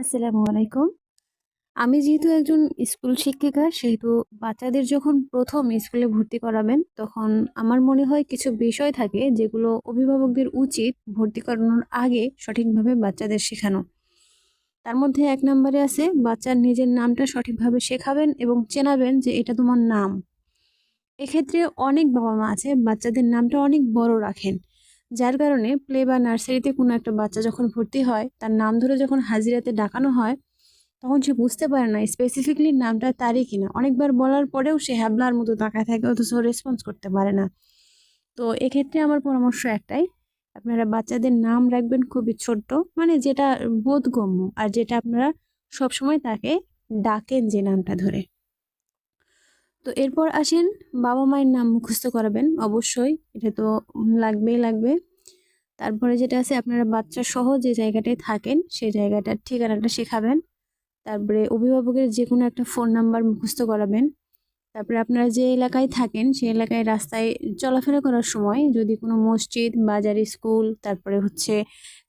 আসসালামু আলাইকুম। আমি যেহেতু একজন স্কুল শিক্ষিকা, সেহেতু বাচ্চাদের যখন ১ম স্কুলে ভর্তি করাবেন, তখন আমার মনে হয় কিছু বিষয় থাকে যেগুলো অভিভাবকদের উচিত ভর্তি করানোর আগে সঠিকভাবে বাচ্চাদের শেখানো। তার মধ্যে ১ নম্বরে আছে বাচ্চার নিজের নামটা সঠিকভাবে শেখাবেন এবং চেনাবেন যে এটা তোমার নাম। এক্ষেত্রে অনেক বাবা-মা আছে বাচ্চাদের নামটা অনেক বড় রাখেন। যার কারণে প্লে বা নার্সারিতে কোনো একটা বাচ্চা যখন ভর্তি হয়, তার নাম ধরে যখন হাজিরাতে ডাকানো হয় তখন সে বুঝতে পারে না স্পেসিফিকলি নামটা তারই কিনা। অনেকবার বলার পরেও সে হ্যাবলার মতো তাকায় থাকে অথচ রেসপন্স করতে পারে না। তো এক্ষেত্রে আমার পরামর্শ একটাই, আপনারা বাচ্চাদের নাম রাখবেন খুবই ছোট্ট, মানে যেটা বোধগম্য আর যেটা আপনারা সবসময় তাকে ডাকেন যে নামটা ধরে। তো এরপর আসেন বাবা-মায়ের নাম মুখস্থ করাবেন অবশ্যই, এটা তো লাগবেই লাগবে। তারপরে যেটা আছে আপনারা বাচ্চা সহ যে জায়গাটায় থাকেন সেই জায়গাটার ঠিকানাটা শেখাবেন। তারপরে অভিভাবকের যেকোনো একটা ফোন নাম্বার মুখস্থ করাবেন। তারপরে আপনারা যে এলাকায় থাকেন সেই এলাকায় রাস্তায় চলাফেরা করার সময় যদি কোনো মসজিদ, বাজার, স্কুল, তারপরে হচ্ছে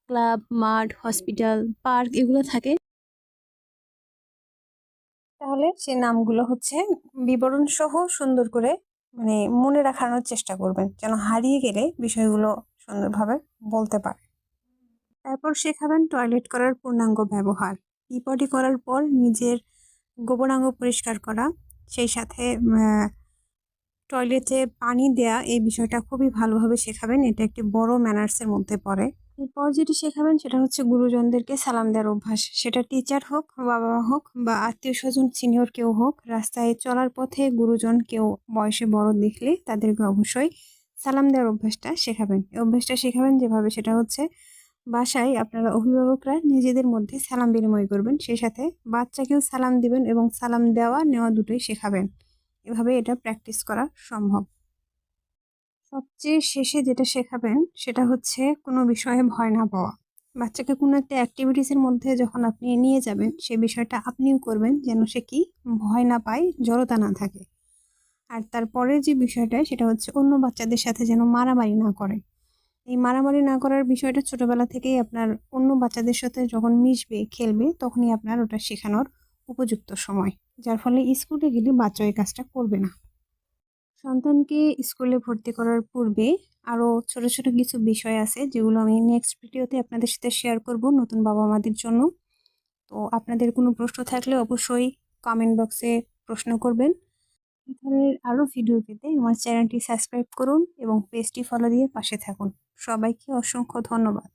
ক্লাব, মাঠ, হসপিটাল, পার্ক এগুলো থাকে, তাহলে সে নামগুলো হচ্ছে বিবরণ সহ সুন্দর করে মানে মনে রাখানোর চেষ্টা করবেন, যেন হারিয়ে গেলে বিষয়গুলো সুন্দরভাবে বলতে পারে। তারপর শেখাবেন টয়লেট করার পূর্ণাঙ্গ ব্যবহার। পটি করার পর নিজের গোপনাঙ্গ পরিষ্কার করা, সেই সাথে টয়লেটে পানি দেয়া, এই বিষয়টা খুবই ভালোভাবে শেখাবেন। এটা একটি বড় ম্যানার্সের মধ্যে পড়ে। এরপর যেটি শেখাবেন সেটা হচ্ছে গুরুজনদেরকে সালাম দেওয়ার অভ্যাস। সেটা টিচার হোক, বাবা-মা হোক বা আত্মীয়স্বজন সিনিয়র কেউ হোক, রাস্তায় চলার পথে গুরুজন কেউ বয়সে বড় দেখলে তাদেরকে অবশ্যই সালাম দেওয়ার অভ্যাসটা শেখাবেন। এই অভ্যাসটা শেখাবেন যেভাবে, সেটা হচ্ছে বাসায় আপনারা অভিভাবকরা নিজেদের মধ্যে সালাম বিনিময় করবেন, সেই সাথে বাচ্চাকেও সালাম দিবেন এবং সালাম দেওয়া নেওয়া দুটোই শেখাবেন। এভাবে এটা প্র্যাকটিস করা সম্ভব। সবচেয়ে শেষে যেটা শেখাবেন সেটা হচ্ছে কোনো বিষয়ে ভয় না পাওয়া। বাচ্চাকে কোনো একটা অ্যাক্টিভিটিসের মধ্যে যখন আপনি নিয়ে যাবেন, সে বিষয়টা আপনিও করবেন যেন সে কি ভয় না পায়, জড়তা না থাকে। আর তারপরের যে বিষয়টা সেটা হচ্ছে অন্য বাচ্চাদের সাথে যেন মারামারি না করে। এই মারামারি না করার বিষয়টা ছোটবেলা থেকেই আপনার অন্য বাচ্চাদের সাথে যখন মিশবে, খেলবে, তখনই আপনার ওটা শেখানোর উপযুক্ত সময়। যার ফলে স্কুলে গেলে বাচ্চা এই কাজটা করবে না। সন্তানকে স্কুলে ভর্তি করার পূর্বে আরো ছোট, ছোট কিছু বিষয় আছে যেগুলো আমি নেক্সট ভিডিওতে আপনাদের সাথে শেয়ার করব নতুন বাবা-মাদের জন্য। তো আপনাদের কোনো প্রশ্ন থাকলে অবশ্যই কমেন্ট বক্সে প্রশ্ন করবেন। এই ধরনের আরো ভিডিও পেতে আমার চ্যানেলটি সাবস্ক্রাইব করুন এবং পেজটি ফলো দিয়ে পাশে থাকুন। সবাইকে অসংখ্য ধন্যবাদ।